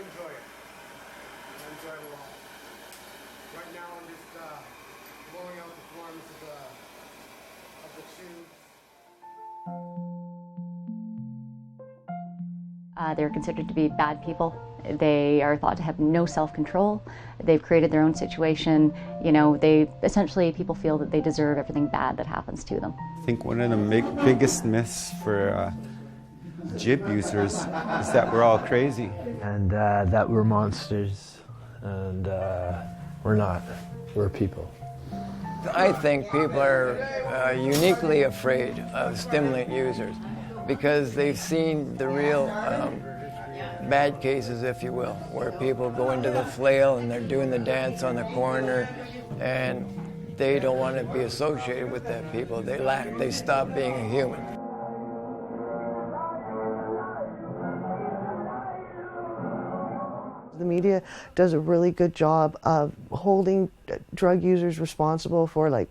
enjoy it. I enjoy it a lot. Right now I'm just blowing out the forms of the tubes. They're considered to be bad people. They are thought to have no self-control. They've created their own situation. You know, people feel that they deserve everything bad that happens to them. I think one of the biggest myths for jib users is that we're all crazy. And that we're monsters, and we're not. We're people. I think people are uniquely afraid of stimulant users because they've seen the real bad cases, if you will, where people go into the flail and they're doing the dance on the corner, and they don't want to be associated with that people. They stop being a human. The media does a really good job of holding drug users responsible for like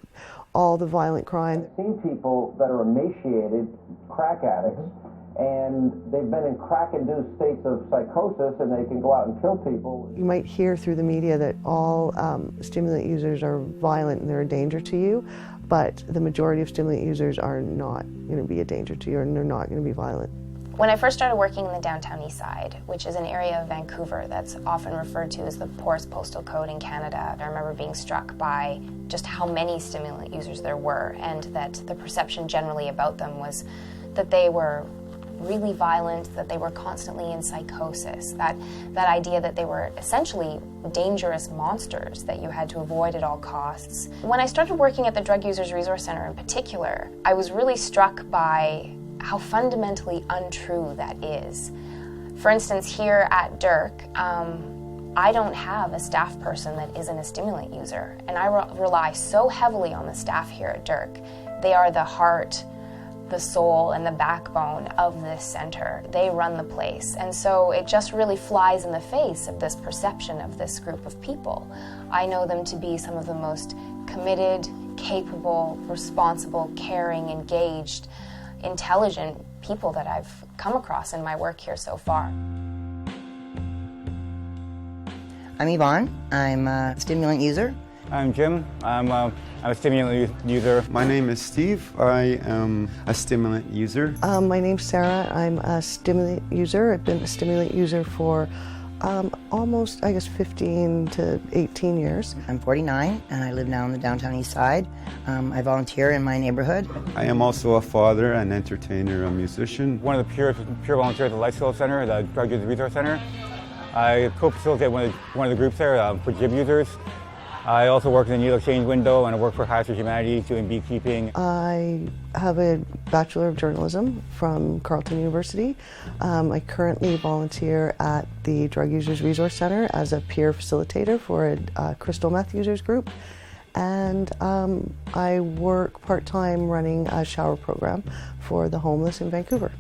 all the violent crime. I've seen people that are emaciated, crack addicts, and they've been in crack-induced states of psychosis, and they can go out and kill people. You might hear through the media that all stimulant users are violent and they're a danger to you, but the majority of stimulant users are not going to be a danger to you, and they're not going to be violent. When I first started working in the downtown east side, which is an area of Vancouver that's often referred to as the poorest postal code in Canada, I remember being struck by just how many stimulant users there were, and that the perception generally about them was that they were really violent, that they were constantly in psychosis, that idea that they were essentially dangerous monsters that you had to avoid at all costs. When I started working at the Drug Users Resource Center in particular, I was really struck by how fundamentally untrue that is. For instance, here at Dirk, I don't have a staff person that isn't a stimulant user, and I rely so heavily on the staff here at Dirk. They are the heart, the soul, and the backbone of this center. They run the place, and so it just really flies in the face of this perception of this group of people. I know them to be some of the most committed, capable, responsible, caring, engaged, intelligent people that I've come across in my work here so far. I'm Yvonne. I'm a stimulant user. I'm Jim. I'm a stimulant user. My name is Steve. I am a stimulant user. My name's Sarah. I'm a stimulant user. I've been a stimulant user for almost, I guess, 15 to 18 years. I'm 49 and I live now on the downtown east side. I volunteer in my neighborhood. I am also a father, an entertainer, a musician. One of the pure volunteers at the Lifestyle Center, the Drug Users Resource Center. I co-facilitate one of the groups there for jib users. I also work in the needle exchange window, and I work for Hives for Humanity doing beekeeping. I have a Bachelor of Journalism from Carleton University. I currently volunteer at the Drug Users Resource Center as a peer facilitator for a crystal meth users group. And I work part-time running a shower program for the homeless in Vancouver.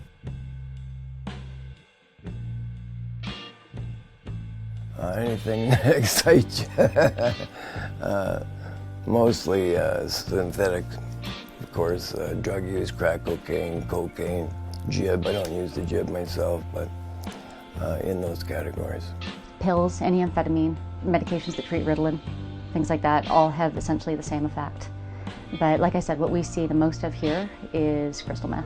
Anything that excites you. Mostly synthetic, of course, drug use, crack cocaine, jib. I don't use the jib myself, but in those categories. Pills, any amphetamine, medications that treat Ritalin, things like that, all have essentially the same effect. But like I said, what we see the most of here is crystal meth.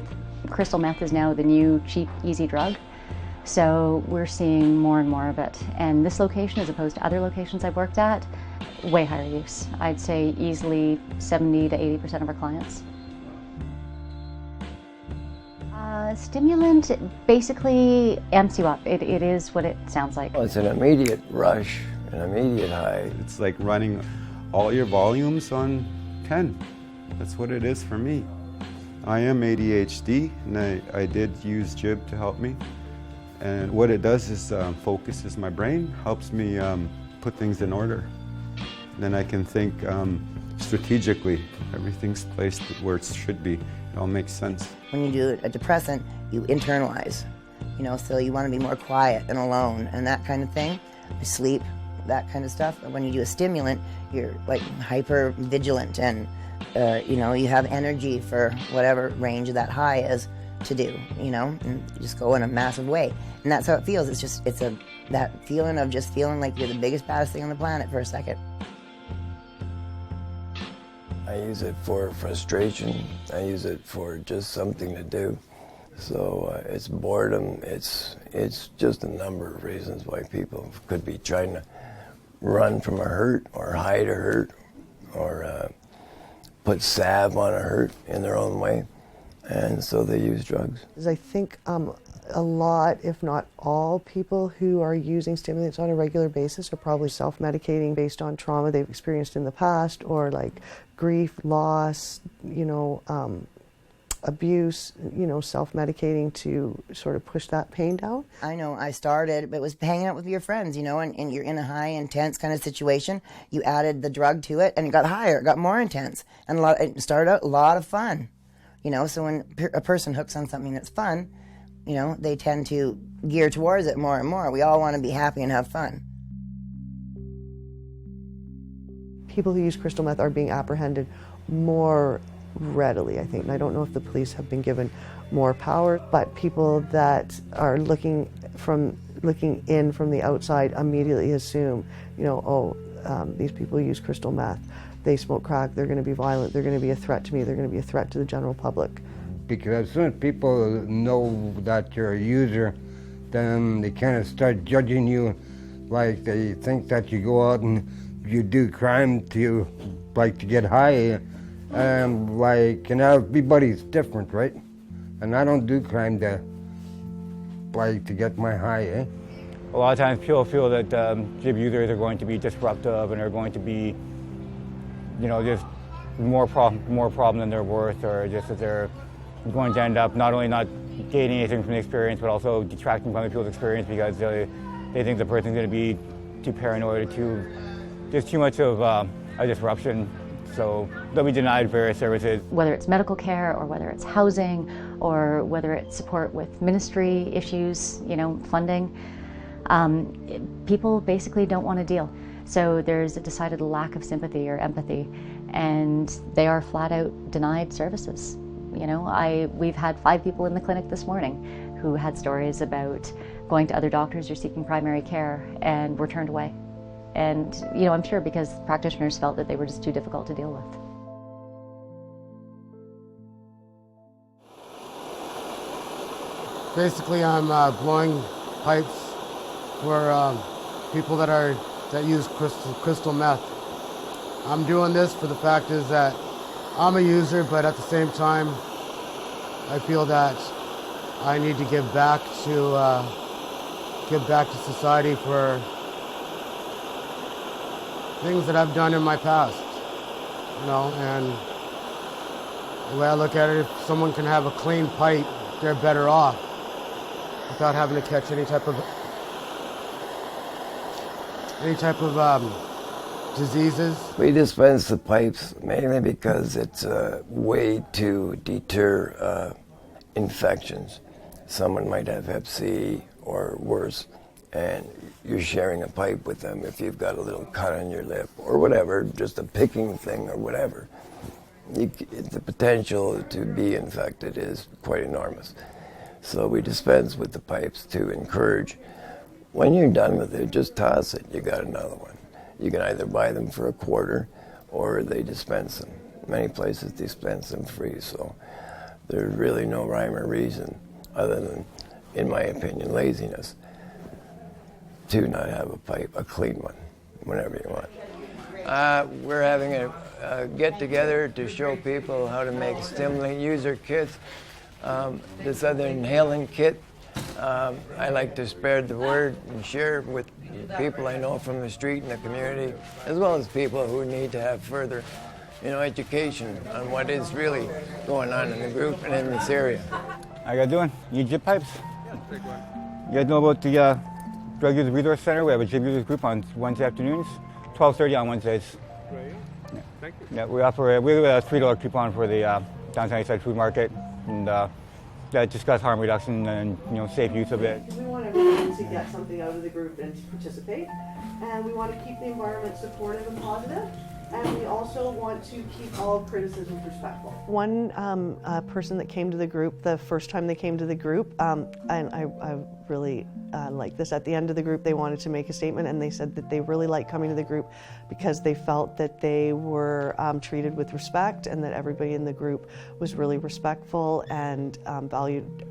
Crystal meth is now the new, cheap, easy drug. So we're seeing more and more of it. And this location, as opposed to other locations I've worked at, way higher use. I'd say easily 70 to 80% of our clients. Stimulant basically amps you up. It is what it sounds like. Well, it's an immediate rush, an immediate high. It's like running all your volumes on 10. That's what it is for me. I am ADHD, and I did use jib to help me. And what it does is focuses my brain, helps me put things in order. Then I can think strategically. Everything's placed where it should be. It all makes sense. When you do a depressant, you internalize, so you want to be more quiet and alone and that kind of thing. Sleep, that kind of stuff. And when you do a stimulant, you're like hyper vigilant and you have energy for whatever range that high is to do, and you just go in a massive way. And that's how it feels. It's a that feeling of just feeling like you're the biggest, baddest thing on the planet for a second. I use it for frustration. I use it for just something to do. So it's boredom. It's just a number of reasons why people could be trying to run from a hurt or hide a hurt or put salve on a hurt in their own way. And so they use drugs. I think a lot, if not all, people who are using stimulants on a regular basis are probably self-medicating based on trauma they've experienced in the past, or like grief, loss, abuse, self-medicating to sort of push that pain down. I know I started, but it was hanging out with your friends, and you're in a high, intense kind of situation. You added the drug to it, and it got higher, it got more intense, and it started out a lot of fun. So when a person hooks on something that's fun, they tend to gear towards it more and more. We all want to be happy and have fun. People who use crystal meth are being apprehended more readily, I think. And I don't know if the police have been given more power, but people that are looking in from the outside immediately assume, these people use crystal meth. They smoke crack, they're going to be violent, they're going to be a threat to me, they're going to be a threat to the general public. Because as soon as people know that you're a user, then they kind of start judging you, like they think that you go out and you do crime to get high, and everybody's different, right? And I don't do crime to get my high, eh? A lot of times people feel that jib users are going to be disruptive and are going to be, just more problem than they're worth, or just that they're going to end up not only not gaining anything from the experience, but also detracting from other people's experience because they think the person's going to be too paranoid or too much of a disruption. So they'll be denied various services. Whether it's medical care or whether it's housing or whether it's support with ministry issues, funding, people basically don't want to deal. So there's a decided lack of sympathy or empathy, and they are flat out denied services. We've had 5 people in the clinic this morning who had stories about going to other doctors or seeking primary care and were turned away. And, I'm sure because practitioners felt that they were just too difficult to deal with. Basically, I'm blowing pipes for people that use crystal meth. I'm doing this for the fact is that I'm a user, but at the same time, I feel that I need to give back to society for things that I've done in my past, and the way I look at it, if someone can have a clean pipe, they're better off without having to catch any type of diseases. We dispense the pipes mainly because it's a way to deter infections. Someone might have Hep C or worse, and you're sharing a pipe with them if you've got a little cut on your lip or whatever, just a picking thing or whatever. The potential to be infected is quite enormous. So we dispense with the pipes to encourage. When you're done with it, just toss it. You got another one. You can either buy them for $0.25 or they dispense them. Many places dispense them free, so there's really no rhyme or reason other than, in my opinion, laziness to not have a clean one, whenever you want. We're having a get-together to show people how to make stimulant user kits. This other inhaling kit, I like to spread the word and share with people I know from the street and the community, as well as people who need to have further, education on what is really going on in the group and in this area. How you guys doing? You need jib pipes? You guys know about the Drug Users Resource Center? We have a jib users group on Wednesday afternoons, 12:30 on Wednesdays. Great. Yeah. Thank you. Yeah, we offer a $3 coupon for the downtown Eastside Food Market, and discuss harm reduction and safe use of it. We want everyone to get something out of the group and to participate, and we want to keep the environment supportive and positive. And we also want to keep all criticisms respectful. One person that came to the group, the first time they came to the group, and I really like this, at the end of the group they wanted to make a statement, and they said that they really liked coming to the group because they felt that they were treated with respect, and that everybody in the group was really respectful and valued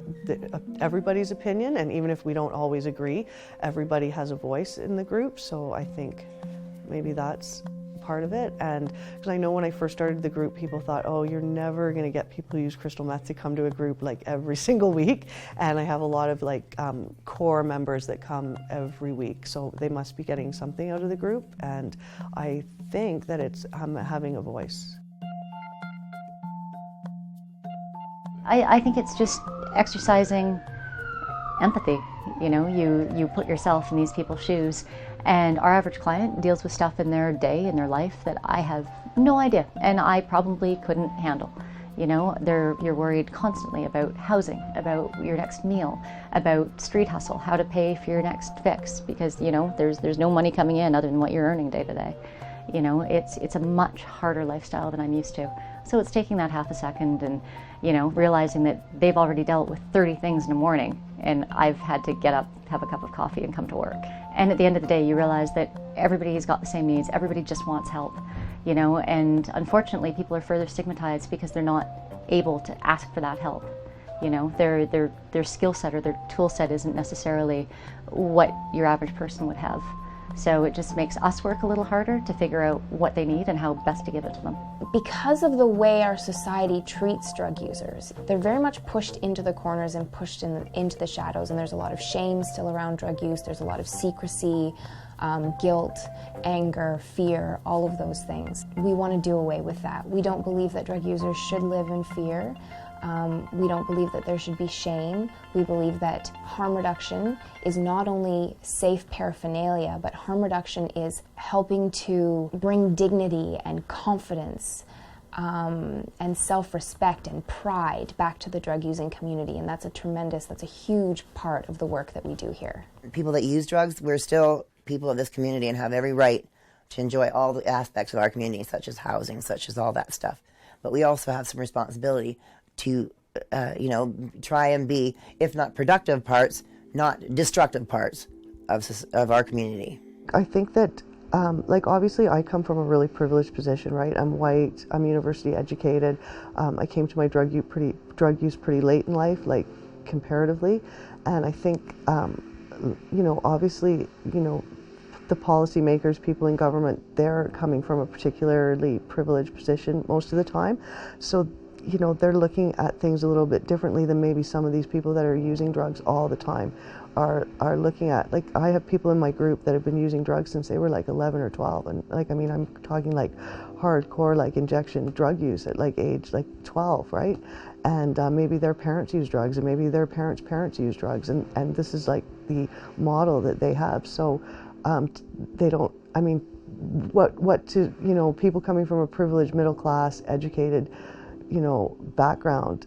everybody's opinion, and even if we don't always agree, everybody has a voice in the group. So I think maybe that's part of it. And because I know when I first started the group, people thought, oh, you're never going to get people who use crystal meth to come to a group like every single week. And I have a lot of like core members that come every week, so they must be getting something out of the group, and I think that it's having a voice. I think it's just exercising empathy. You know, you put yourself in these people's shoes, and our average client deals with stuff in their day, in their life, that I have no idea, and I probably couldn't handle. You know, you're worried constantly about housing, about your next meal, about street hustle, how to pay for your next fix, because, you know, there's no money coming in other than what you're earning day to day. You know, it's a much harder lifestyle than I'm used to. So it's taking that half a second and, you know, realizing that they've already dealt with 30 things in the morning, and I've had to get up, have a cup of coffee, and come to work. And at the end of the day, you realize that everybody's got the same needs. Everybody just wants help, you know, and unfortunately people are further stigmatized because they're not able to ask for that help. You know, their skill set or their tool set isn't necessarily what your average person would have. So it just makes us work a little harder to figure out what they need and how best to give it to them. Because of the way our society treats drug users, they're very much pushed into the corners and pushed into the shadows, and there's a lot of shame still around drug use. There's a lot of secrecy, guilt, anger, fear, all of those things. We want to do away with that. We don't believe that drug users should live in fear. We don't believe that there should be shame. We believe that harm reduction is not only safe paraphernalia, but harm reduction is helping to bring dignity and confidence and self-respect and pride back to the drug-using community, and that's a huge part of the work that we do here. People that use drugs, we're still people of this community and have every right to enjoy all the aspects of our community, such as housing, such as all that stuff. But we also have some responsibility to, you know, try and be, if not productive parts, not destructive parts of our community. I think that, like, obviously I come from a really privileged position, right? I'm white, I'm university educated. I came to my drug use pretty late in life, like, comparatively. And I think, you know, obviously, you know, the policymakers, people in government, they're coming from a particularly privileged position most of the time. So, you know, they're looking at things a little bit differently than maybe some of these people that are using drugs all the time are looking at. Like, I have people in my group that have been using drugs since they were like 11 or 12, and like, I mean, I'm talking like hardcore, like injection drug use at like age like 12, right? And maybe their parents use drugs, and maybe their parents use drugs, and this is like the model that they have. So they don't, I mean, what to, you know, people coming from a privileged, middle class, educated, you know, background,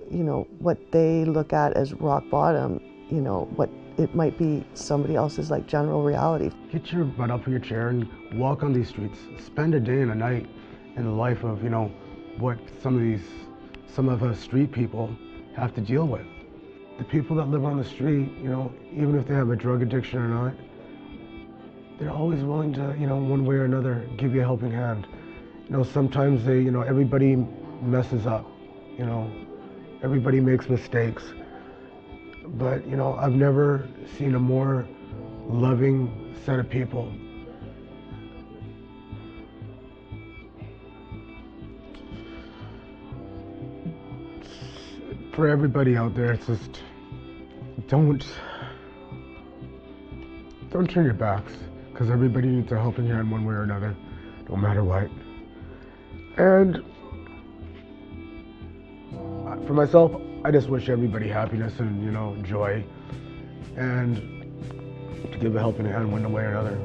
you know, what they look at as rock bottom, you know, what it might be somebody else's like general reality. Get your butt up from your chair and walk on these streets. Spend a day and a night in the life of, you know, what some of us street people have to deal with. The people that live on the street, you know, even if they have a drug addiction or not, they're always willing to, you know, one way or another, give you a helping hand. You know, sometimes they, you know, everybody messes up, you know, everybody makes mistakes. But, you know, I've never seen a more loving set of people. For everybody out there, it's just, don't turn your backs, because everybody needs a helping hand one way or another, no matter what. And for myself, I just wish everybody happiness and, you know, joy, and to give a helping hand one way or another.